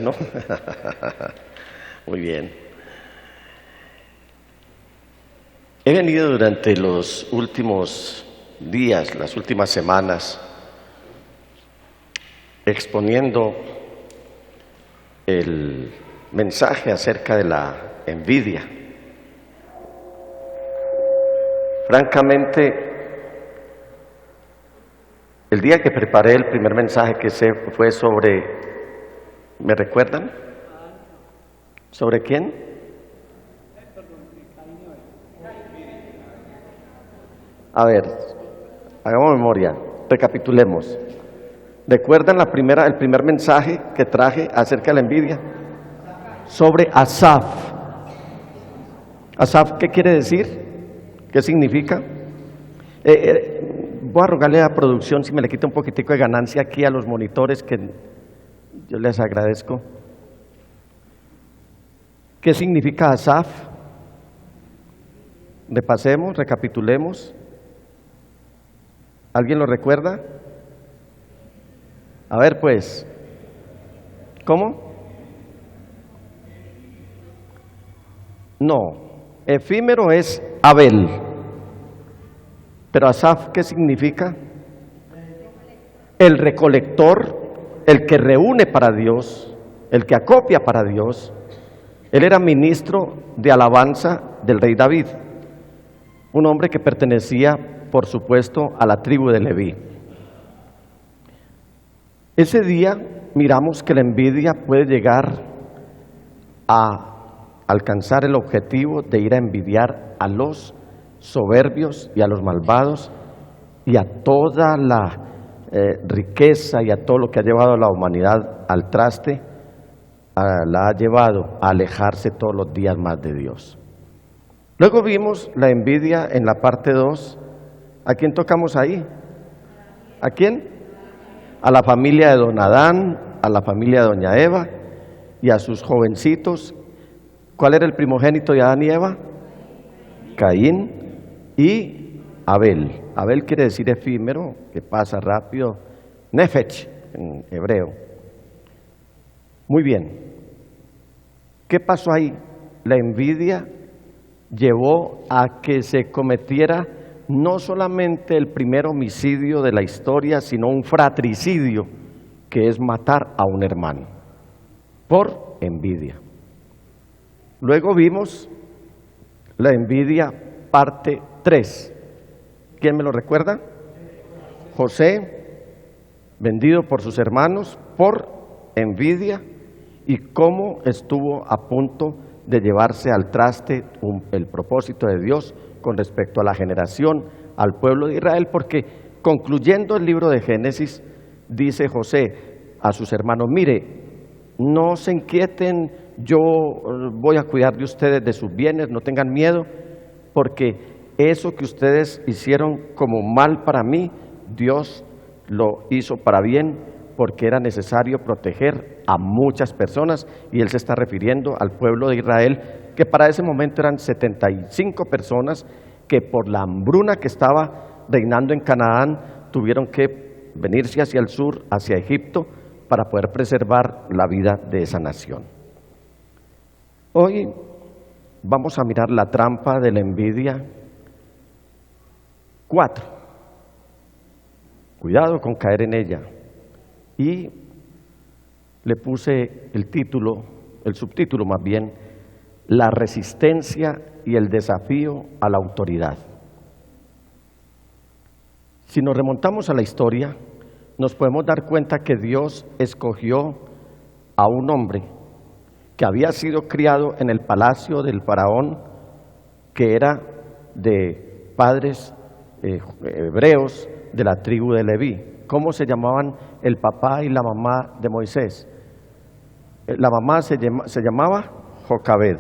¿No? Muy bien. He venido durante los últimos días, las últimas semanas, exponiendo el mensaje acerca de la envidia. Francamente, el día que preparé el primer mensaje fue sobre, ¿me recuerdan? ¿Sobre quién? A ver, hagamos memoria, recapitulemos. ¿Recuerdan el primer mensaje que traje acerca de la envidia? Sobre Asaf. ¿Asaf qué quiere decir? ¿Qué significa? Voy a rogarle a producción si me le quita un poquitico de ganancia aquí a los monitores, que yo les agradezco. ¿Qué significa Asaf? Repasemos, recapitulemos. ¿Alguien lo recuerda? A ver pues, ¿cómo? No, efímero es Abel. Pero Asaf, ¿qué significa? El recolector, el que reúne para Dios, el que acopia para Dios. Él era ministro de alabanza del rey David, un hombre que pertenecía, por supuesto, a la tribu de Leví. Ese día miramos que la envidia puede llegar a alcanzar el objetivo de ir a envidiar a los soberbios y a los malvados y a toda la riqueza y a todo lo que ha llevado a la humanidad al traste, la ha llevado a alejarse todos los días más de Dios. Luego vimos la envidia en la parte 2. ¿A quién tocamos ahí? ¿A quién? A la familia de don Adán, a la familia de doña Eva y a sus jovencitos. ¿Cuál era el primogénito de Adán y Eva? Caín y Abel. Abel quiere decir efímero, que pasa rápido. Nefesh en hebreo. Muy bien. ¿Qué pasó ahí? La envidia llevó a que se cometiera no solamente el primer homicidio de la historia, sino un fratricidio, que es matar a un hermano, por envidia. Luego vimos la envidia parte 3. ¿Quién me lo recuerda? José, vendido por sus hermanos por envidia, y cómo estuvo a punto de llevarse al traste el propósito de Dios con respecto a la generación, al pueblo de Israel, porque concluyendo el libro de Génesis, dice José a sus hermanos: mire, no se inquieten, yo voy a cuidar de ustedes, de sus bienes, no tengan miedo, porque eso que ustedes hicieron como mal para mí, Dios lo hizo para bien, porque era necesario proteger a muchas personas, y él se está refiriendo al pueblo de Israel, que para ese momento eran 75 personas que por la hambruna que estaba reinando en Canaán tuvieron que venirse hacia el sur, hacia Egipto, para poder preservar la vida de esa nación. Hoy vamos a mirar la trampa de la envidia 4. Cuidado con caer en ella. Y le puse el subtítulo más bien, la resistencia y el desafío a la autoridad. Si nos remontamos a la historia, nos podemos dar cuenta que Dios escogió a un hombre que había sido criado en el palacio del faraón, que era de padres hebreos de la tribu de Leví. ¿Cómo se llamaban el papá y la mamá de Moisés? La mamá se llamaba Jocabed,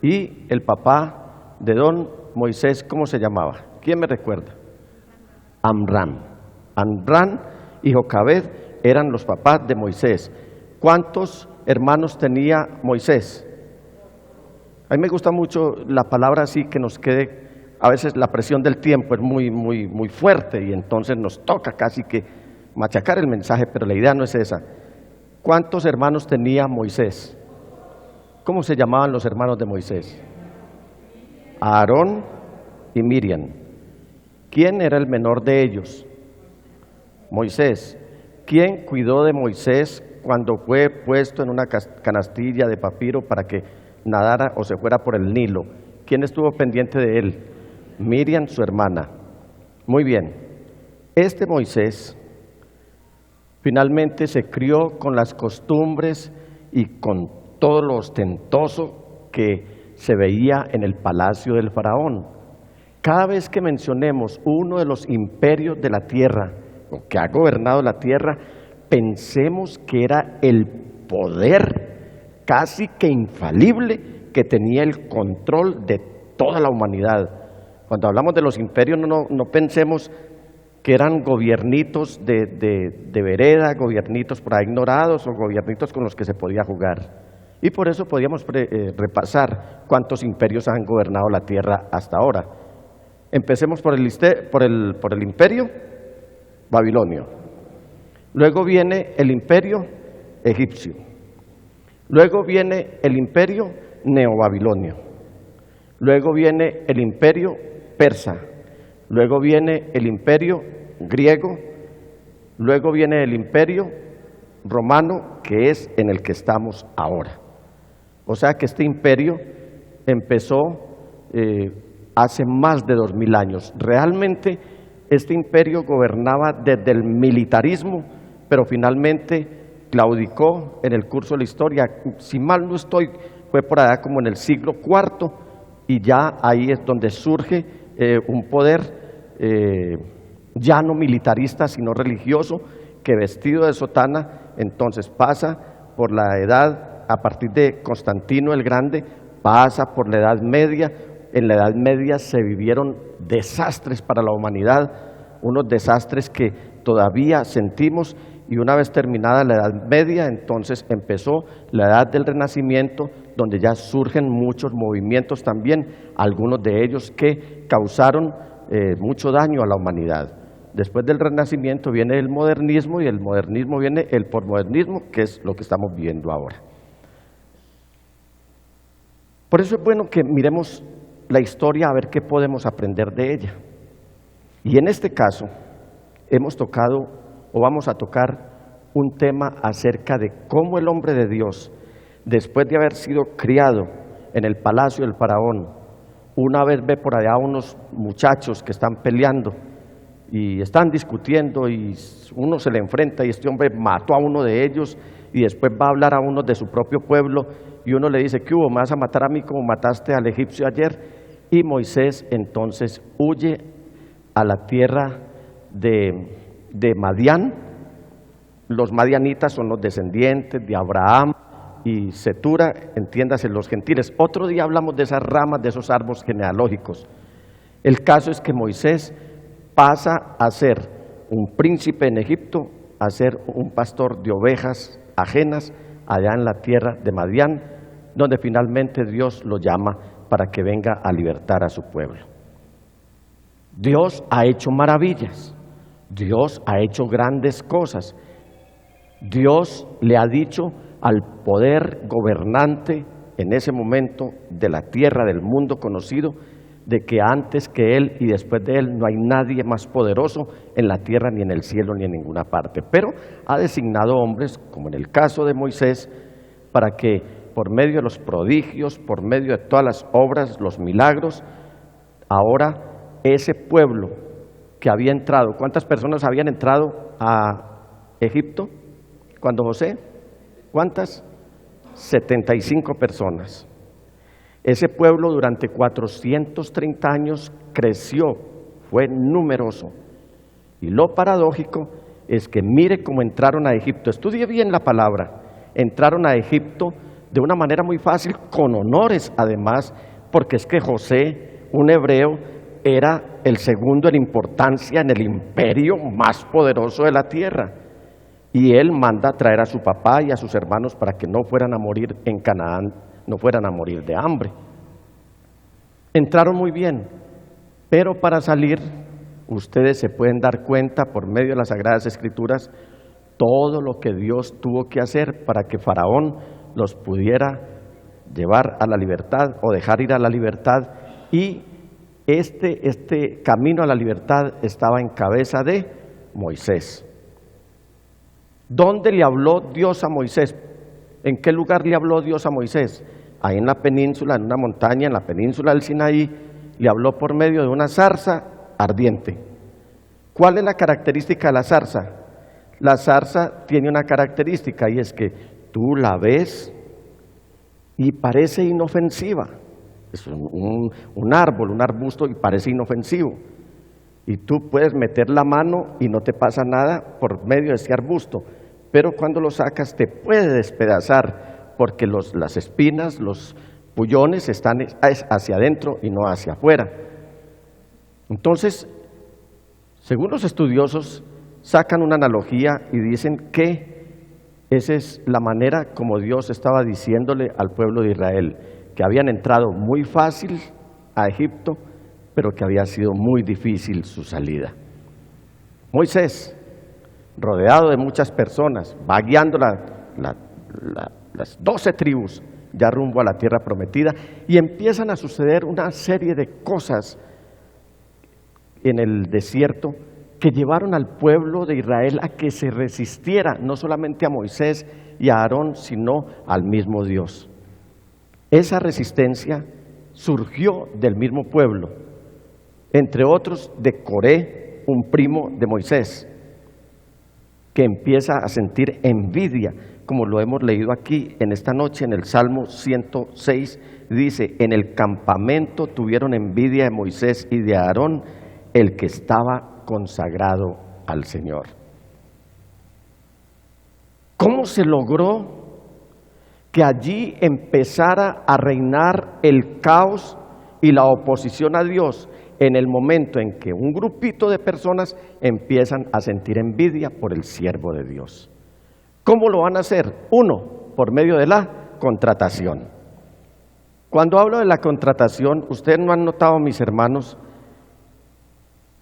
y el papá de don Moisés, ¿cómo se llamaba? ¿Quién me recuerda? Amram. Amram y Jocabed eran los papás de Moisés. ¿Cuántos hermanos tenía Moisés? A mí me gusta mucho la palabra así, que nos quede. A veces la presión del tiempo es muy fuerte, y entonces nos toca casi que machacar el mensaje, pero la idea no es esa. ¿Cuántos hermanos tenía Moisés? ¿Cómo se llamaban los hermanos de Moisés? Aarón y Miriam. ¿Quién era el menor de ellos? Moisés. ¿Quién cuidó de Moisés cuando fue puesto en una canastilla de papiro para que nadara o se fuera por el Nilo? ¿Quién estuvo pendiente de él? Miriam, su hermana. Muy bien. Este Moisés finalmente se crió con las costumbres y con todo lo ostentoso que se veía en el palacio del faraón. Cada vez que mencionemos uno de los imperios de la tierra, o que ha gobernado la tierra, pensemos que era el poder casi que infalible que tenía el control de toda la humanidad. Cuando hablamos de los imperios no pensemos que eran gobiernitos de vereda, gobiernitos por ahí ignorados o gobiernitos con los que se podía jugar. Y por eso podíamos repasar cuántos imperios han gobernado la tierra hasta ahora. Empecemos por el imperio babilonio. Luego viene el imperio egipcio. Luego viene el imperio neobabilonio. Luego viene el imperio persa. Luego viene el imperio griego. Luego viene el imperio romano, que es en el que estamos ahora. O sea que este imperio empezó hace más de 2000 años. Realmente este imperio gobernaba desde el militarismo, pero finalmente claudicó en el curso de la historia. Si mal no estoy, fue por allá como en el siglo IV, y ya ahí es donde surge un poder ya no militarista, sino religioso, que vestido de sotana, entonces pasa por la edad, a partir de Constantino el Grande, pasa por la Edad Media. En la Edad Media se vivieron desastres para la humanidad, unos desastres que todavía sentimos, y una vez terminada la Edad Media, entonces empezó la Edad del Renacimiento, donde ya surgen muchos movimientos también, algunos de ellos que causaron mucho daño a la humanidad. Después del Renacimiento viene el modernismo, y del modernismo viene el posmodernismo, que es lo que estamos viendo ahora. Por eso es bueno que miremos la historia a ver qué podemos aprender de ella. Y en este caso hemos tocado o vamos a tocar un tema acerca de cómo el hombre de Dios, después de haber sido criado en el palacio del faraón, una vez ve por allá unos muchachos que están peleando y están discutiendo, y uno se le enfrenta y este hombre mató a uno de ellos, y después va a hablar a uno de su propio pueblo y uno le dice: ¿qué hubo? ¿Me vas a matar a mí como mataste al egipcio ayer? Y Moisés entonces huye a la tierra de Madián. Los madianitas son los descendientes de Abraham y Cetura, entiéndase, los gentiles. Otro día hablamos de esas ramas, de esos árboles genealógicos. El caso es que Moisés pasa a ser un príncipe en Egipto, a ser un pastor de ovejas ajenas allá en la tierra de Madián, donde finalmente Dios lo llama para que venga a libertar a su pueblo. Dios ha hecho maravillas, Dios ha hecho grandes cosas. Dios le ha dicho al poder gobernante en ese momento de la tierra, del mundo conocido, de que antes que Él y después de Él no hay nadie más poderoso en la tierra, ni en el cielo, ni en ninguna parte. Pero ha designado hombres, como en el caso de Moisés, para que por medio de los prodigios, por medio de todas las obras, los milagros, ahora ese pueblo que había entrado, ¿cuántas personas habían entrado a Egipto cuando José? ¿Cuántas? 75 personas. Ese pueblo durante 430 años creció, fue numeroso. Y lo paradójico es que mire cómo entraron a Egipto. Estudie bien la palabra. Entraron a Egipto de una manera muy fácil, con honores además, porque es que José, un hebreo, era el segundo en importancia en el imperio más poderoso de la tierra. Y él manda a traer a su papá y a sus hermanos para que no fueran a morir en Canaán, no fueran a morir de hambre. Entraron muy bien, pero para salir, ustedes se pueden dar cuenta por medio de las Sagradas Escrituras, todo lo que Dios tuvo que hacer para que Faraón los pudiera llevar a la libertad o dejar ir a la libertad, y este camino a la libertad estaba en cabeza de Moisés. ¿Dónde le habló Dios a Moisés? ¿En qué lugar le habló Dios a Moisés? Ahí en la península, en una montaña, en la península del Sinaí, le habló por medio de una zarza ardiente. ¿Cuál es la característica de la zarza? La zarza tiene una característica, y es que tú la ves y parece inofensiva. Es un árbol, un arbusto, y parece inofensivo. Y tú puedes meter la mano y no te pasa nada por medio de ese arbusto. Pero cuando lo sacas te puede despedazar, porque las espinas, los pullones están hacia adentro y no hacia afuera. Entonces, según los estudiosos, sacan una analogía y dicen que esa es la manera como Dios estaba diciéndole al pueblo de Israel, que habían entrado muy fácil a Egipto, pero que había sido muy difícil su salida. Moisés, rodeado de muchas personas, va guiando las 12 tribus ya rumbo a la tierra prometida, y empiezan a suceder una serie de cosas en el desierto que llevaron al pueblo de Israel a que se resistiera, no solamente a Moisés y a Aarón, sino al mismo Dios. Esa resistencia surgió del mismo pueblo, entre otros de Coré, un primo de Moisés, que empieza a sentir envidia, como lo hemos leído aquí en esta noche en el Salmo 106, dice: en el campamento tuvieron envidia de Moisés y de Aarón, el que estaba consagrado al Señor. ¿Cómo se logró que allí empezara a reinar el caos y la oposición a Dios en el momento en que un grupito de personas empiezan a sentir envidia por el siervo de Dios? ¿Cómo lo van a hacer? Uno, por medio de la contratación. Cuando hablo de la contratación, ustedes no han notado, mis hermanos,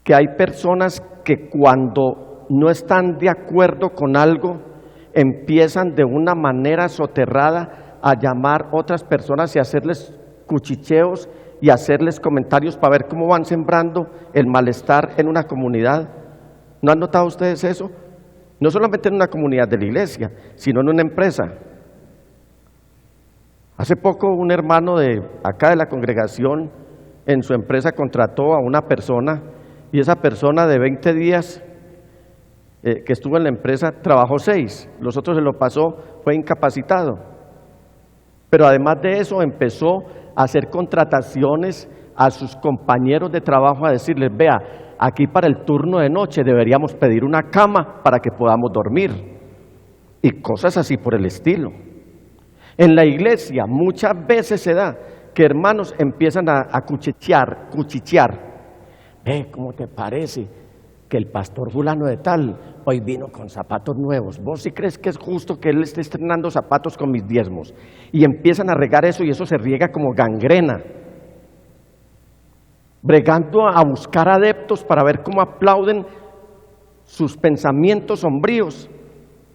que hay personas que cuando no están de acuerdo con algo, empiezan de una manera soterrada a llamar a otras personas y hacerles cuchicheos y hacerles comentarios para ver cómo van sembrando el malestar en una comunidad? ¿No han notado ustedes eso? No solamente en una comunidad de la iglesia, sino en una empresa. Hace poco un hermano de acá de la congregación en su empresa contrató a una persona, y esa persona de 20 días que estuvo en la empresa trabajó 6, los otros se lo pasó, fue incapacitado. Pero además de eso empezó a hacer contrataciones a sus compañeros de trabajo, a decirles: vea, aquí para el turno de noche deberíamos pedir una cama para que podamos dormir, y cosas así por el estilo. En la iglesia muchas veces se da que hermanos empiezan a cuchichear. ¿Cómo te parece que el pastor fulano de tal hoy vino con zapatos nuevos? ¿Vos sí crees que es justo que él esté estrenando zapatos con mis diezmos? Y empiezan a regar eso, y eso se riega como gangrena, bregando a buscar adeptos para ver cómo aplauden sus pensamientos sombríos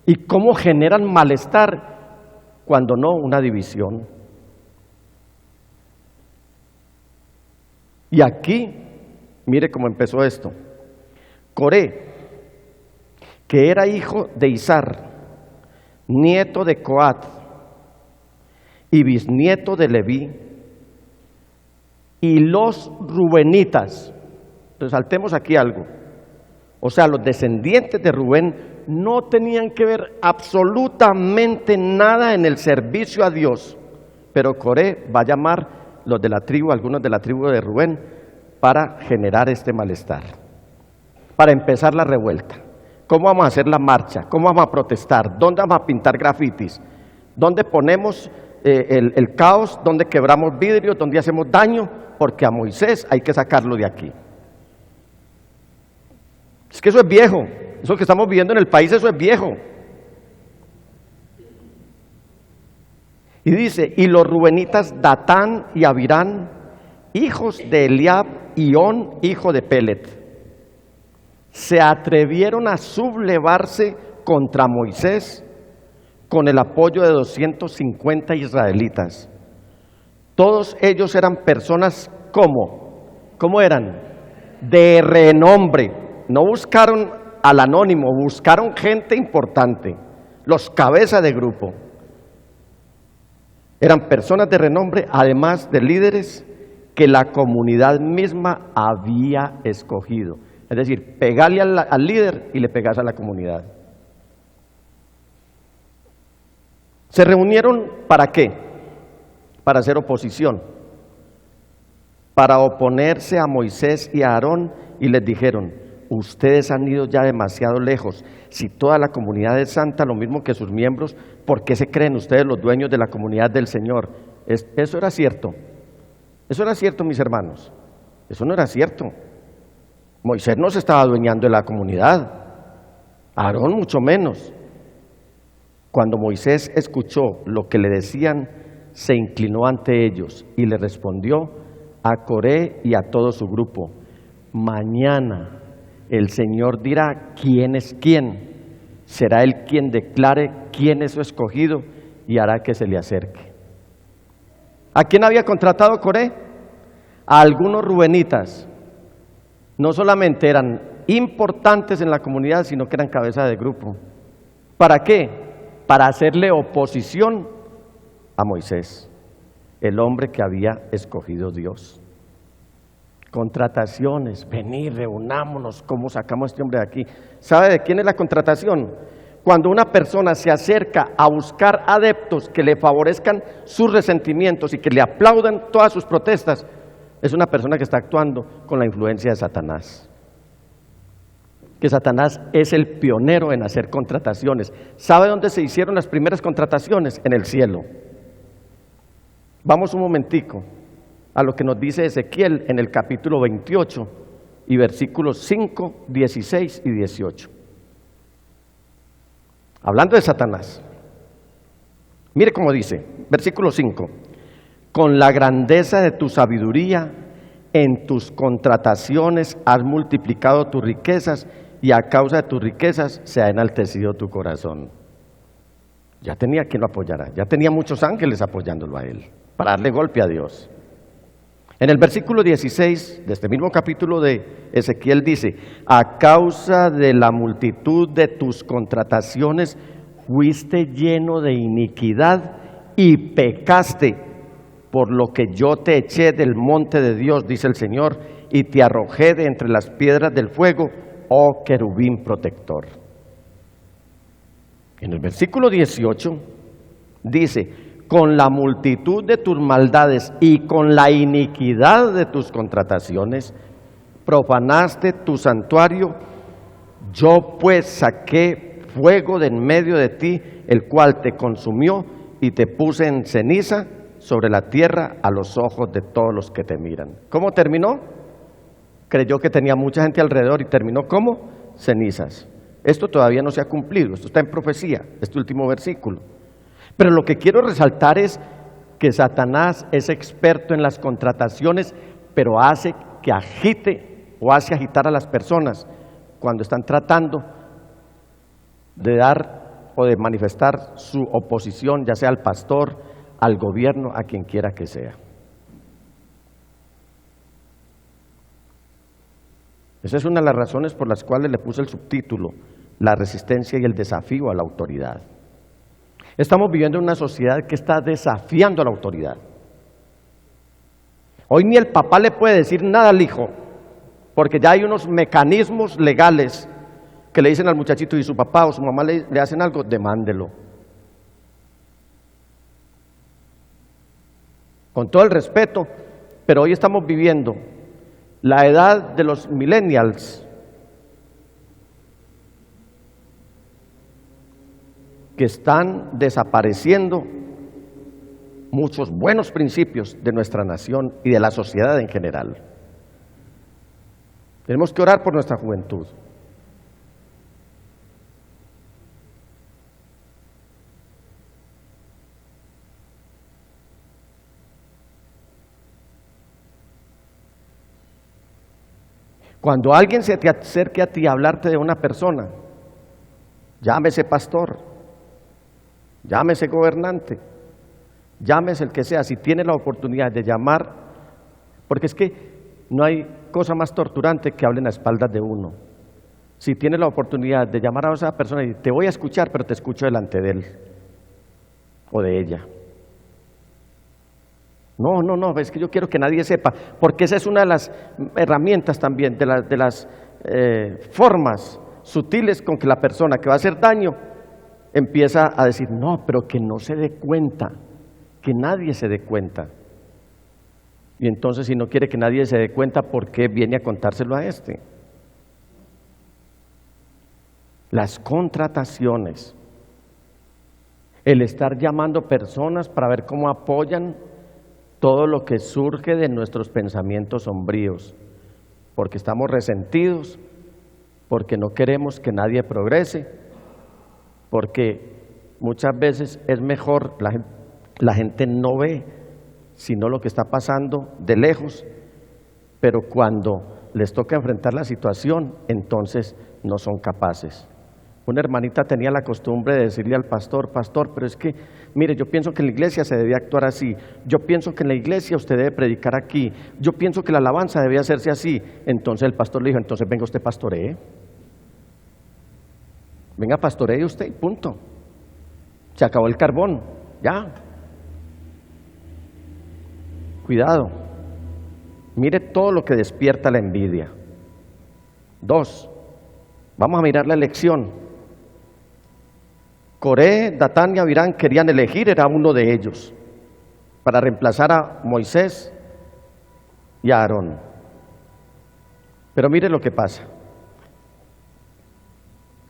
y cómo generan malestar, cuando no una división. Y aquí, mire cómo empezó esto. Coré, que era hijo de Izar, nieto de Coat y bisnieto de Leví, y los rubenitas. Resaltemos aquí algo. O sea, los descendientes de Rubén no tenían que ver absolutamente nada en el servicio a Dios, pero Coré va a llamar los de la tribu, algunos de la tribu de Rubén, para generar este malestar, para empezar la revuelta. ¿Cómo vamos a hacer la marcha? ¿Cómo vamos a protestar? ¿Dónde vamos a pintar grafitis? ¿Dónde ponemos el caos? ¿Dónde quebramos vidrios? ¿Dónde hacemos daño? Porque a Moisés hay que sacarlo de aquí. Es que eso es viejo. Eso que estamos viviendo en el país, eso es viejo. Y dice: y los rubenitas Datán y Abirán, hijos de Eliab, y On, hijo de Pelet, se atrevieron a sublevarse contra Moisés con el apoyo de 250 israelitas. Todos ellos eran personas ¿cómo eran? De renombre. No buscaron al anónimo, buscaron gente importante, los cabezas de grupo. Eran personas de renombre, además de líderes que la comunidad misma había escogido. Es decir, pegarle al líder y le pegas a la comunidad. ¿Se reunieron para qué? Para hacer oposición, para oponerse a Moisés y a Aarón, y les dijeron: ustedes han ido ya demasiado lejos. Si toda la comunidad es santa, lo mismo que sus miembros, ¿por qué se creen ustedes los dueños de la comunidad del Señor? Eso era cierto. Eso era cierto, mis hermanos. Eso no era cierto. Moisés no se estaba adueñando de la comunidad, Aarón mucho menos. Cuando Moisés escuchó lo que le decían, se inclinó ante ellos y le respondió a Coré y a todo su grupo: mañana el Señor dirá quién es quién. Será Él quien declare quién es su escogido y hará que se le acerque. ¿A quién había contratado Coré? A algunos rubenitas. No solamente eran importantes en la comunidad, sino que eran cabeza de grupo. ¿Para qué? Para hacerle oposición a Moisés, el hombre que había escogido Dios. Contrataciones, venir, reunámonos, ¿cómo sacamos a este hombre de aquí? ¿Sabe de quién es la contratación? Cuando una persona se acerca a buscar adeptos que le favorezcan sus resentimientos y que le aplaudan todas sus protestas, es una persona que está actuando con la influencia de Satanás. Que Satanás es el pionero en hacer contrataciones. ¿Sabe dónde se hicieron las primeras contrataciones? En el cielo. Vamos un momentico a lo que nos dice Ezequiel en el capítulo 28 y versículos 5, 16 y 18. Hablando de Satanás, mire cómo dice, versículo 5: con la grandeza de tu sabiduría, en tus contrataciones has multiplicado tus riquezas, y a causa de tus riquezas se ha enaltecido tu corazón. Ya tenía quien lo apoyara, ya tenía muchos ángeles apoyándolo a él, para darle golpe a Dios. En el versículo 16 de este mismo capítulo de Ezequiel dice: a causa de la multitud de tus contrataciones fuiste lleno de iniquidad y pecaste, por lo que yo te eché del monte de Dios, dice el Señor, y te arrojé de entre las piedras del fuego, oh querubín protector. En el versículo 18 dice: con la multitud de tus maldades y con la iniquidad de tus contrataciones, profanaste tu santuario. Yo pues saqué fuego de en medio de ti, el cual te consumió, y te puse en ceniza sobre la tierra a los ojos de todos los que te miran. ¿Cómo terminó? Creyó que tenía mucha gente alrededor y terminó como cenizas. Esto todavía no se ha cumplido, esto está en profecía, este último versículo. Pero lo que quiero resaltar es que Satanás es experto en las contrataciones, pero hace que agite o hace agitar a las personas cuando están tratando de dar o de manifestar su oposición, ya sea al pastor, al gobierno, a quien quiera que sea. Esa es una de las razones por las cuales le puse el subtítulo: la resistencia y el desafío a la autoridad. Estamos viviendo en una sociedad que está desafiando a la autoridad. Hoy ni el papá le puede decir nada al hijo, porque ya hay unos mecanismos legales que le dicen al muchachito: y su papá o su mamá le hacen algo, demándelo. Con todo el respeto, pero hoy estamos viviendo la edad de los millennials, que están desapareciendo muchos buenos principios de nuestra nación y de la sociedad en general. Tenemos que orar por nuestra juventud. Cuando alguien se te acerque a ti a hablarte de una persona, llámese pastor, llámese gobernante, llámese el que sea, si tiene la oportunidad de llamar, porque es que no hay cosa más torturante que hablen a espaldas de uno. Si tiene la oportunidad de llamar a esa persona y te voy a escuchar, pero te escucho delante de él o de ella. No, es que yo quiero que nadie sepa, porque esa es una de las herramientas también, de las formas sutiles con que la persona que va a hacer daño empieza a decir, no, pero que no se dé cuenta, que nadie se dé cuenta. Y entonces, si no quiere que nadie se dé cuenta, ¿por qué viene a contárselo a este? Las contrataciones, el estar llamando personas para ver cómo apoyan todo lo que surge de nuestros pensamientos sombríos, porque estamos resentidos, porque no queremos que nadie progrese, porque muchas veces es mejor, la gente no ve sino lo que está pasando de lejos, pero cuando les toca enfrentar la situación, entonces no son capaces. Una hermanita tenía la costumbre de decirle al pastor, pastor, pero es que, mire, yo pienso que en la iglesia se debe actuar así, yo pienso que en la iglesia usted debe predicar aquí, yo pienso que la alabanza debe hacerse así. Entonces el pastor le dijo, entonces venga usted pastoree, venga pastoree usted, punto. Se acabó el carbón, ya. Cuidado, mire todo lo que despierta la envidia. 2, vamos a mirar la elección. Coré, Datán y Abirán querían elegir, era uno de ellos, para reemplazar a Moisés y a Aarón. Pero mire lo que pasa.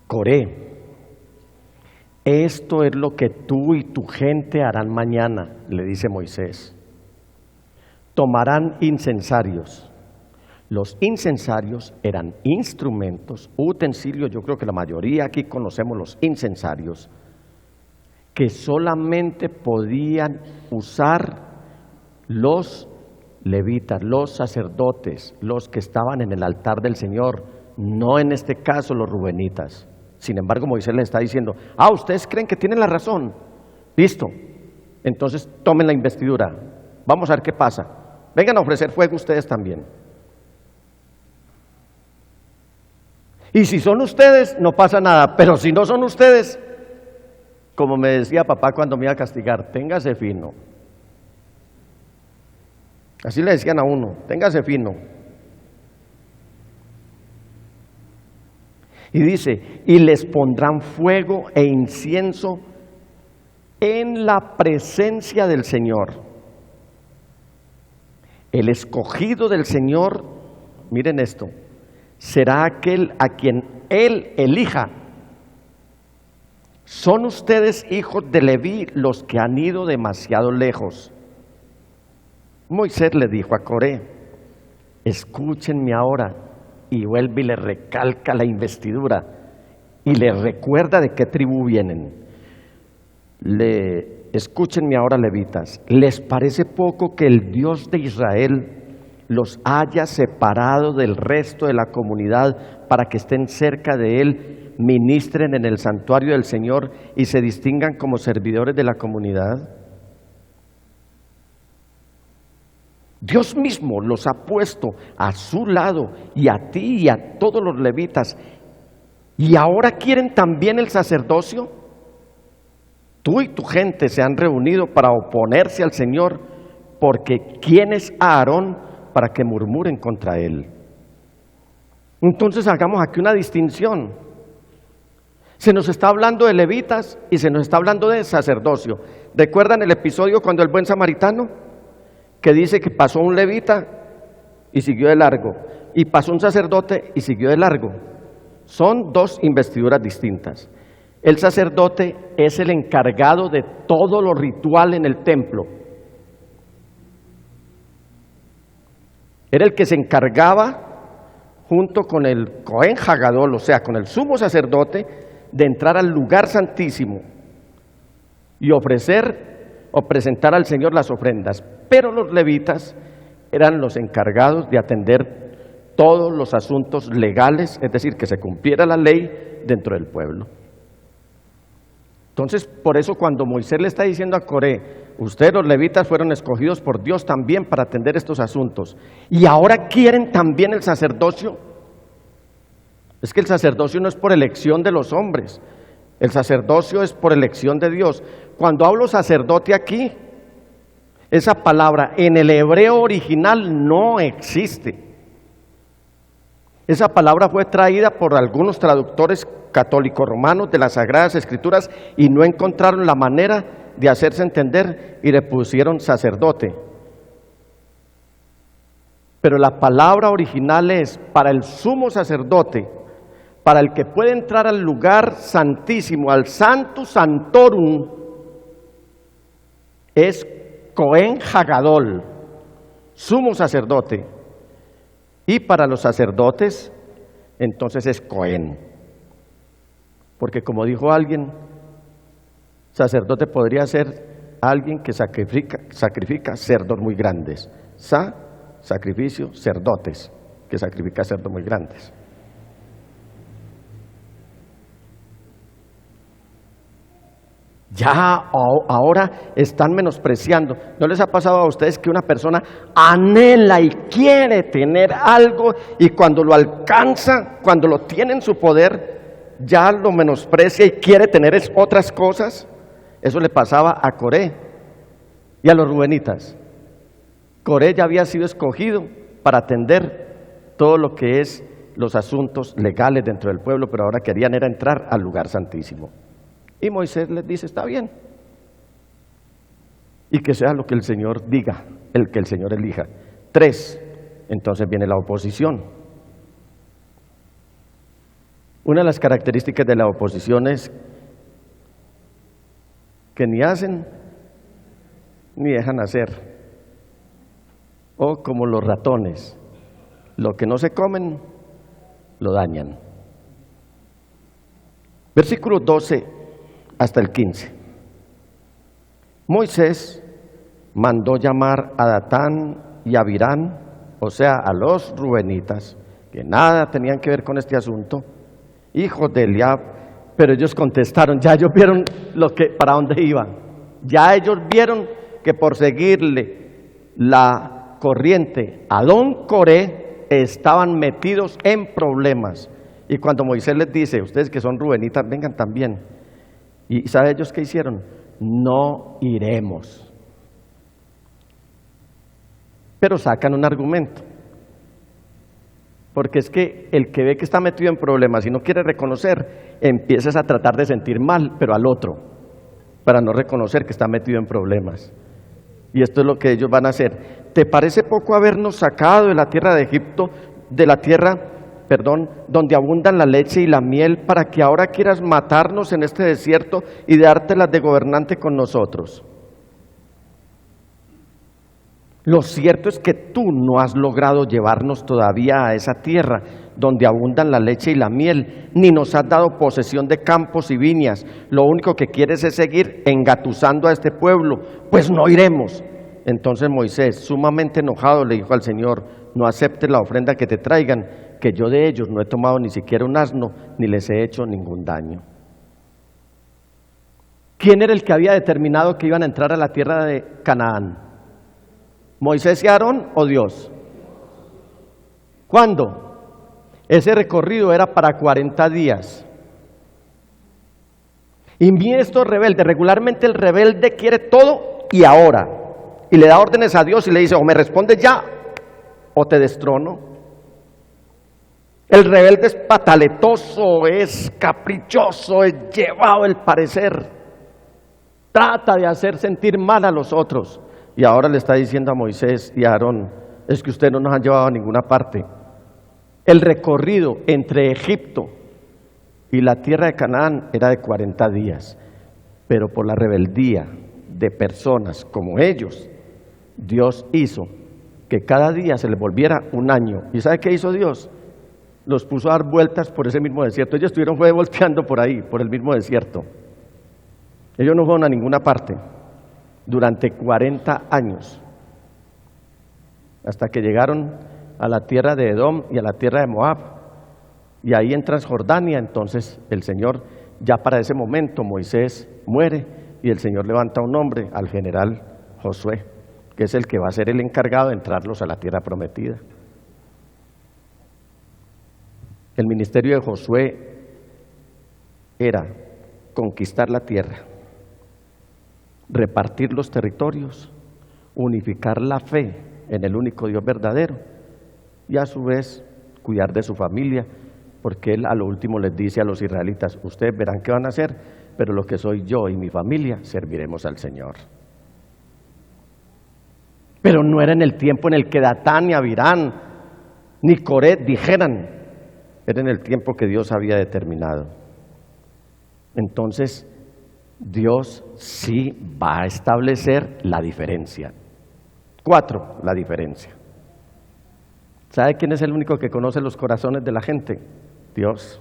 Coré, esto es lo que tú y tu gente harán mañana, le dice Moisés. Tomarán incensarios. Los incensarios eran instrumentos, utensilios, yo creo que la mayoría aquí conocemos los incensarios, que solamente podían usar los levitas, los sacerdotes, los que estaban en el altar del Señor, no en este caso los rubenitas. Sin embargo, Moisés les está diciendo, ustedes creen que tienen la razón, listo, entonces tomen la investidura, vamos a ver qué pasa, vengan a ofrecer fuego ustedes también. Y si son ustedes, no pasa nada, pero si no son ustedes, como me decía papá cuando me iba a castigar, téngase fino. Así le decían a uno, téngase fino. Y dice, y les pondrán fuego e incienso en la presencia del Señor. El escogido del Señor, miren esto, será aquel a quien Él elija. Son ustedes hijos de Leví los que han ido demasiado lejos. Moisés le dijo a Coré, escúchenme ahora, y vuelve y le recalca la investidura y le recuerda de qué tribu vienen. Escúchenme ahora, levitas, ¿les parece poco que el Dios de Israel los haya separado del resto de la comunidad para que estén cerca de Él, ministren en el santuario del Señor y se distingan como servidores de la comunidad? Dios mismo los ha puesto a su lado, y a ti y a todos los levitas, y ahora quieren también el sacerdocio. Tú y tu gente se han reunido para oponerse al Señor, porque ¿quién es Aarón para que murmuren contra él? Entonces hagamos aquí una distinción. Se nos está hablando de levitas y se nos está hablando de sacerdocio. ¿Recuerdan el episodio cuando el buen samaritano, que dice que pasó un levita y siguió de largo, y pasó un sacerdote y siguió de largo? Son dos investiduras distintas. El sacerdote es el encargado de todo lo ritual en el templo. Era el que se encargaba, junto con el Cohen Hagadol, o sea, con el sumo sacerdote, de entrar al lugar santísimo y ofrecer o presentar al Señor las ofrendas. Pero los levitas eran los encargados de atender todos los asuntos legales, es decir, que se cumpliera la ley dentro del pueblo. Entonces, por eso cuando Moisés le está diciendo a Coré, ustedes los levitas fueron escogidos por Dios también para atender estos asuntos, y ahora quieren también el sacerdocio. Es que el sacerdocio no es por elección de los hombres, el sacerdocio es por elección de Dios. Cuando hablo sacerdote aquí, esa palabra en el hebreo original no existe. Esa palabra fue traída por algunos traductores católicos romanos de las Sagradas Escrituras y no encontraron la manera de hacerse entender y le pusieron sacerdote. Pero la palabra original es para el sumo sacerdote, para el que puede entrar al lugar santísimo, al Sanctus Sanctorum, es Cohen Hagadol, sumo sacerdote. Y para los sacerdotes, entonces es Cohen. Porque como dijo alguien, sacerdote podría ser alguien que sacrifica cerdos muy grandes. Sacrificio, cerdotes, que sacrifica cerdos muy grandes. Ya ahora están menospreciando. ¿No les ha pasado a ustedes que una persona anhela y quiere tener algo y cuando lo alcanza, cuando lo tiene en su poder, ya lo menosprecia y quiere tener otras cosas? Eso le pasaba a Coré y a los rubenitas. Coré ya había sido escogido para atender todo lo que es los asuntos legales dentro del pueblo, pero ahora querían era entrar al lugar santísimo. Y Moisés les dice, está bien, y que sea lo que el Señor diga, el que el Señor elija. 3, entonces viene la oposición. Una de las características de la oposición es que ni hacen ni dejan hacer, o como los ratones, lo que no se comen, lo dañan. Versículo 12 hasta el 15. Moisés mandó llamar a Datán y a Abirán, o sea, a los rubenitas, que nada tenían que ver con este asunto, hijos de Eliab, pero ellos contestaron, ya ellos vieron para dónde iban, ya ellos vieron que por seguirle la corriente a don Coré estaban metidos en problemas. Y cuando Moisés les dice, ustedes que son rubenitas, vengan también. ¿Y sabe ellos qué hicieron? No iremos. Pero sacan un argumento. Porque es que el que ve que está metido en problemas y no quiere reconocer, empiezas a tratar de sentir mal, pero al otro, para no reconocer que está metido en problemas. Y esto es lo que ellos van a hacer. ¿Te parece poco habernos sacado de la tierra de Egipto, donde abundan la leche y la miel, para que ahora quieras matarnos en este desierto y dártelas de gobernante con nosotros? Lo cierto es que tú no has logrado llevarnos todavía a esa tierra donde abundan la leche y la miel, ni nos has dado posesión de campos y viñas. Lo único que quieres es seguir engatusando a este pueblo, pues no iremos. Entonces Moisés, sumamente enojado, le dijo al Señor, no aceptes la ofrenda que te traigan, que yo de ellos no he tomado ni siquiera un asno, ni les he hecho ningún daño. ¿Quién era el que había determinado que iban a entrar a la tierra de Canaán? ¿Moisés y Aarón o Dios? ¿Cuándo? Ese recorrido era para 40 días. Y mire estos rebeldes, regularmente el rebelde quiere todo y ahora, y le da órdenes a Dios y le dice, o me respondes ya, o te destrono. El rebelde es pataletoso, es caprichoso, es llevado el parecer, trata de hacer sentir mal a los otros. Y ahora le está diciendo a Moisés y a Aarón, es que ustedes no nos han llevado a ninguna parte. El recorrido entre Egipto y la tierra de Canaán era de 40 días, pero por la rebeldía de personas como ellos, Dios hizo que cada día se les volviera un año. ¿Y sabe qué hizo Dios? Los puso a dar vueltas por ese mismo desierto. Ellos estuvieron volteando por ahí, por el mismo desierto. Ellos no fueron a ninguna parte durante 40 años, hasta que llegaron a la tierra de Edom y a la tierra de Moab, y ahí en Transjordania. Entonces el Señor Ya para ese momento Moisés muere y el Señor levanta un hombre, al general Josué, que es el que va a ser el encargado de entrarlos a la tierra prometida. El ministerio de Josué era conquistar la tierra, repartir los territorios, unificar la fe en el único Dios verdadero y a su vez cuidar de su familia, porque él a lo último les dice a los israelitas: ustedes verán qué van a hacer, pero lo que soy yo y mi familia serviremos al Señor. Pero no era en el tiempo en el que Datán, ni Abirán, ni Coré dijeran, era en el tiempo que Dios había determinado. Entonces, Dios sí va a establecer la diferencia. 4, la diferencia. ¿Sabe quién es el único que conoce los corazones de la gente? Dios.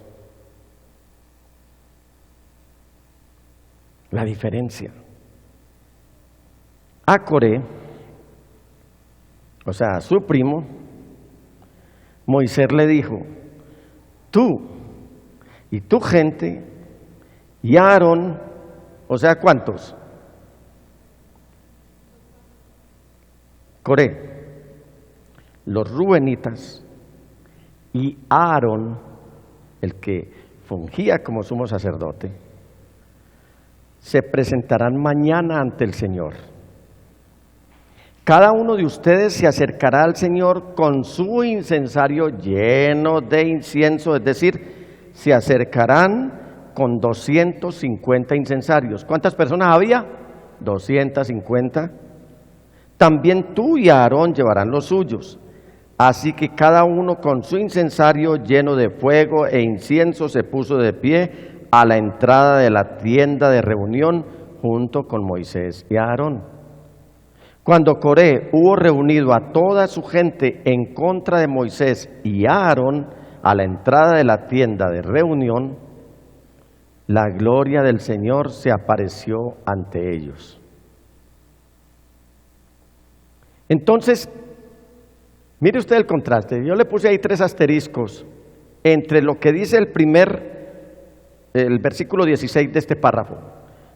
La diferencia. A Coré, o sea, a su primo, Moisés le dijo: tú y tu gente y Aarón, o sea, ¿cuántos? Coré, los rubenitas y Aarón, el que fungía como sumo sacerdote, se presentarán mañana ante el Señor. Cada uno de ustedes se acercará al Señor con su incensario lleno de incienso, es decir, se acercarán con 250 incensarios. ¿Cuántas personas había? 250. También tú y Aarón llevarán los suyos. Así que cada uno con su incensario lleno de fuego e incienso se puso de pie a la entrada de la tienda de reunión junto con Moisés y Aarón. Cuando Coré hubo reunido a toda su gente en contra de Moisés y Aarón a la entrada de la tienda de reunión, la gloria del Señor se apareció ante ellos. Entonces, mire usted el contraste. Yo le puse ahí 3 asteriscos entre lo que dice el versículo 16 de este párrafo.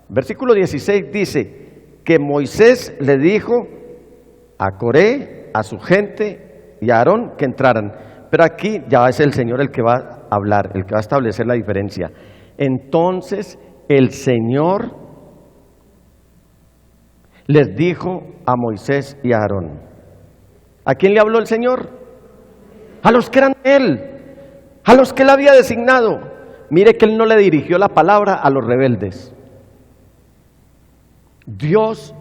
Versículo 16 dice que Moisés le dijo a Coré, a su gente y a Aarón que entraran. Pero aquí ya es el Señor el que va a hablar, el que va a establecer la diferencia. Entonces el Señor les dijo a Moisés y a Aarón. ¿A quién le habló el Señor? A los que eran de Él, a los que Él había designado. Mire que Él no le dirigió la palabra a los rebeldes. Dios,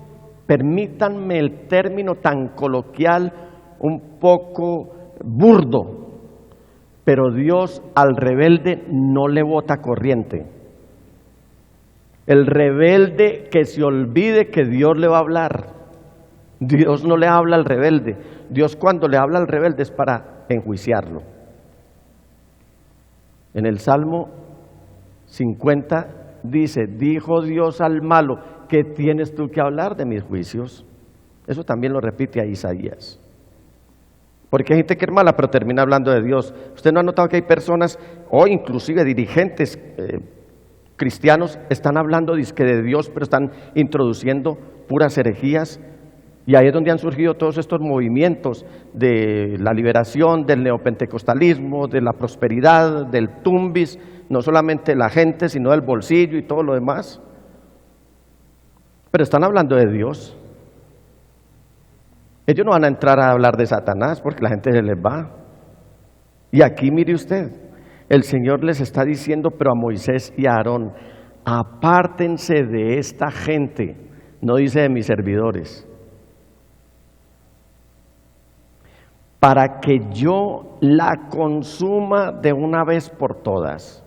permítanme el término tan coloquial, un poco burdo, pero Dios al rebelde no le bota corriente. El rebelde que se olvide que Dios le va a hablar. Dios no le habla al rebelde. Dios cuando le habla al rebelde es para enjuiciarlo. En el Salmo 50 dice: dijo Dios al malo, ¿qué tienes tú que hablar de mis juicios? Eso también lo repite a Isaías. Porque hay gente que es mala pero termina hablando de Dios. ¿Usted no ha notado que hay personas, o inclusive dirigentes cristianos, están hablando dizque de Dios, pero están introduciendo puras herejías? Y ahí es donde han surgido todos estos movimientos de la liberación, del neopentecostalismo, de la prosperidad, del tumbis, no solamente la gente, sino del bolsillo y todo lo demás. Pero están hablando de Dios. Ellos no van a entrar a hablar de Satanás porque la gente se les va. Y aquí mire usted, el Señor les está diciendo, pero a Moisés y a Aarón: apártense de esta gente, no dice de mis servidores, para que yo la consuma de una vez por todas.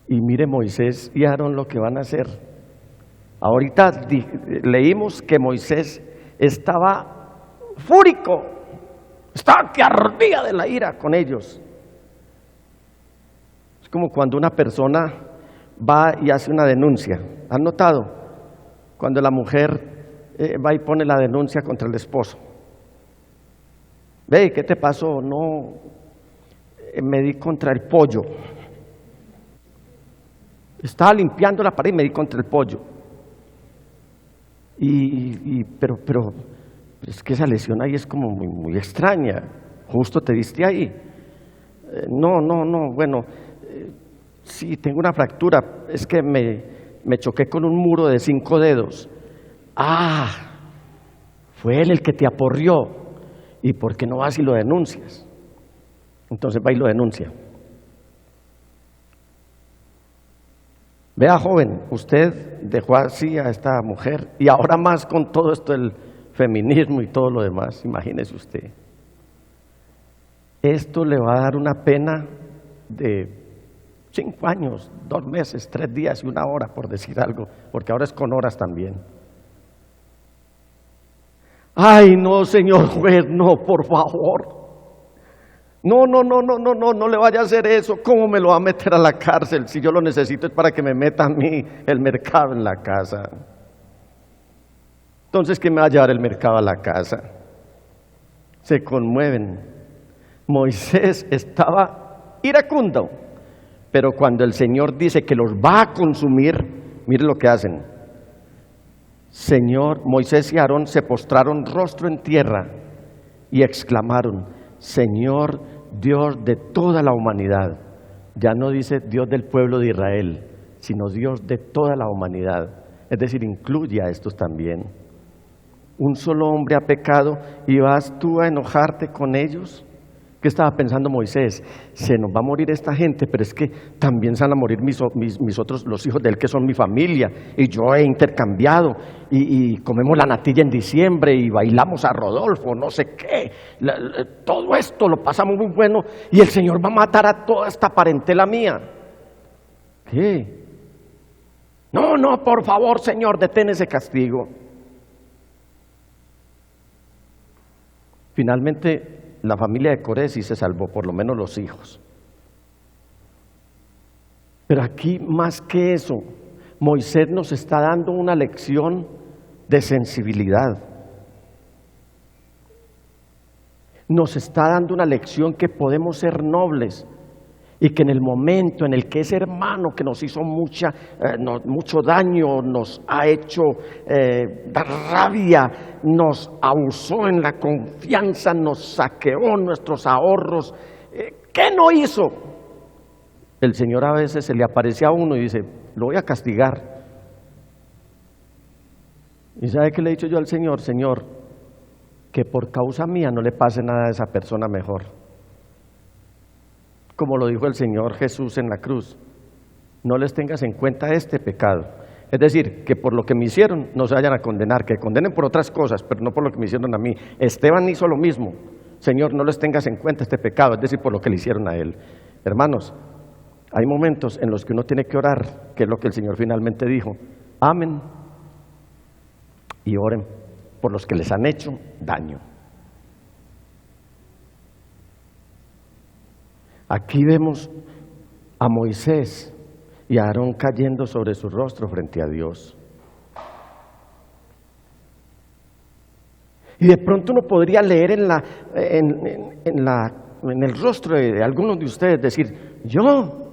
Y mire Moisés y Aarón lo que van a hacer. Ahorita leímos que Moisés estaba fúrico, estaba que ardía de la ira con ellos. Es como cuando una persona va y hace una denuncia. ¿Han notado? Cuando la mujer va y pone la denuncia contra el esposo. Ve, ¿qué te pasó? No, me di contra el pollo. Estaba limpiando la pared y me di contra el pollo. Pero es que esa lesión ahí es como muy extraña. Justo te diste ahí. No, bueno, sí, tengo una fractura. Es que me choqué con un muro de 5 dedos. Ah, fue él el que te aporrió. ¿Y por qué no vas y lo denuncias? Entonces va y lo denuncia. Vea, joven, usted dejó así a esta mujer y ahora más con todo esto del feminismo y todo lo demás, imagínese usted. Esto le va a dar una pena de 5 años, 2 meses, 3 días y 1 hora, por decir algo, porque ahora es con horas también. Ay, no, señor juez, no, por favor. No le vaya a hacer eso. ¿Cómo me lo va a meter a la cárcel? Si yo lo necesito es para que me meta a mí el mercado en la casa. Entonces, ¿qué me va a llevar el mercado a la casa? Se conmueven. Moisés estaba iracundo, pero cuando el Señor dice que los va a consumir, mire lo que hacen. Señor, Moisés y Aarón se postraron rostro en tierra y exclamaron: Señor, Dios de toda la humanidad. Ya no dice Dios del pueblo de Israel, sino Dios de toda la humanidad. Es decir, incluye a estos también. Un solo hombre ha pecado y vas tú a enojarte con ellos. ¿Qué estaba pensando Moisés? Se nos va a morir esta gente, pero es que también se van a morir mis otros, los hijos de él que son mi familia, y yo he intercambiado, y comemos la natilla en diciembre, y bailamos a Rodolfo, no sé qué, todo esto lo pasamos muy bueno, y el Señor va a matar a toda esta parentela mía. ¿Qué? No, por favor, Señor, detén ese castigo. Finalmente, la familia de Coré sí se salvó, por lo menos los hijos. Pero aquí, más que eso, Moisés nos está dando una lección de sensibilidad. Nos está dando una lección que podemos ser nobles y que en el momento en el que ese hermano que nos hizo mucho daño, nos ha hecho dar rabia, nos abusó en la confianza, nos saqueó nuestros ahorros, ¿qué no hizo? El Señor a veces se le aparece a uno y dice: lo voy a castigar. ¿Y sabe qué le he dicho yo al Señor? Señor, que por causa mía no le pase nada a esa persona mejor. Como lo dijo el Señor Jesús en la cruz: no les tengas en cuenta este pecado. Es decir, que por lo que me hicieron no se vayan a condenar, que condenen por otras cosas, pero no por lo que me hicieron a mí. Esteban hizo lo mismo. Señor, no les tengas en cuenta este pecado, es decir, por lo que le hicieron a él. Hermanos, hay momentos en los que uno tiene que orar, que es lo que el Señor finalmente dijo: amen y oren por los que les han hecho daño. Aquí vemos a Moisés y a Aarón cayendo sobre su rostro frente a Dios. Y de pronto uno podría leer en el rostro de algunos de ustedes, decir: yo,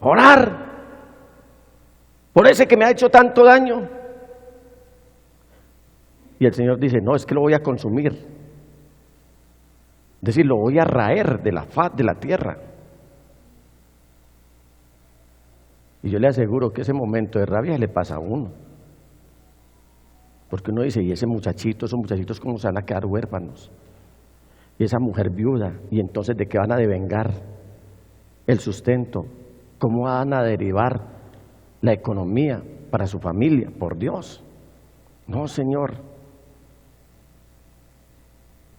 orar por ese que me ha hecho tanto daño. Y el Señor dice: no, es que lo voy a consumir. Es decir, lo voy a raer de la faz de la tierra. Y yo le aseguro que ese momento de rabia le pasa a uno. Porque uno dice: y ese muchachito, esos muchachitos, ¿cómo se van a quedar huérfanos? Y esa mujer viuda, y entonces ¿de qué van a devengar el sustento? ¿Cómo van a derivar la economía para su familia? Por Dios. No, Señor.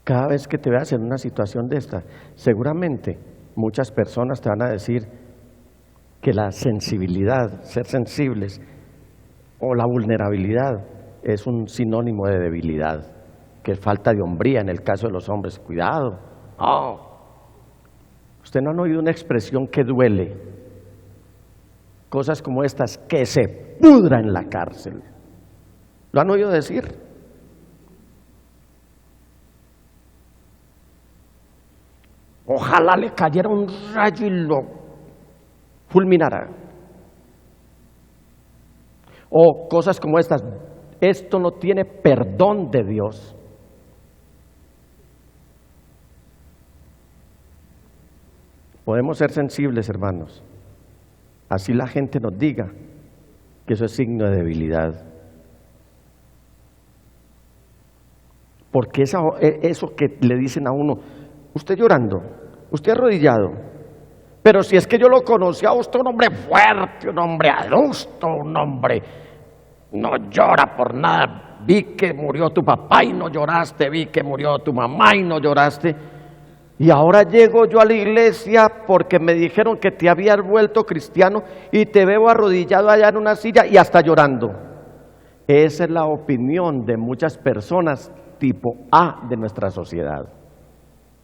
Cada vez que te veas en una situación de esta, seguramente muchas personas te van a decir que la sensibilidad, ser sensibles, o la vulnerabilidad es un sinónimo de debilidad, que es falta de hombría en el caso de los hombres. Cuidado. Usted no han oído una expresión que duele. Cosas como estas: que se pudra en la cárcel. ¿Lo han oído decir? Ojalá le cayera un rayo y lo fulminara. O cosas como estas. Esto no tiene perdón de Dios. Podemos ser sensibles, hermanos. Así la gente nos diga que eso es signo de debilidad. Porque eso que le dicen a uno, usted llorando, usted arrodillado, pero si es que yo lo conocí a usted, un hombre fuerte, un hombre adusto, un hombre no llora por nada, vi que murió tu papá y no lloraste, vi que murió tu mamá y no lloraste, y ahora llego yo a la iglesia porque me dijeron que te habías vuelto cristiano y te veo arrodillado allá en una silla y hasta llorando. Esa es la opinión de muchas personas tipo A de nuestra sociedad,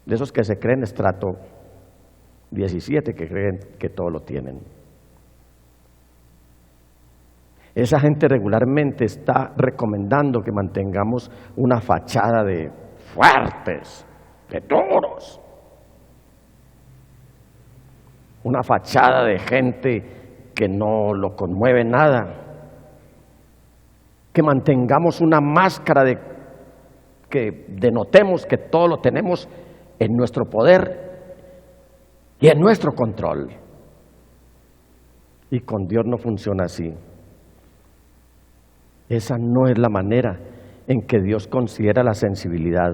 de esos que se creen estrato 17, que creen que todo lo tienen. Esa gente regularmente está recomendando que mantengamos una fachada de fuertes, de duros, una fachada de gente que no lo conmueve nada, que mantengamos una máscara de que denotemos que todo lo tenemos en nuestro poder y en nuestro control. Y con Dios no funciona así. Esa no es la manera en que Dios considera la sensibilidad.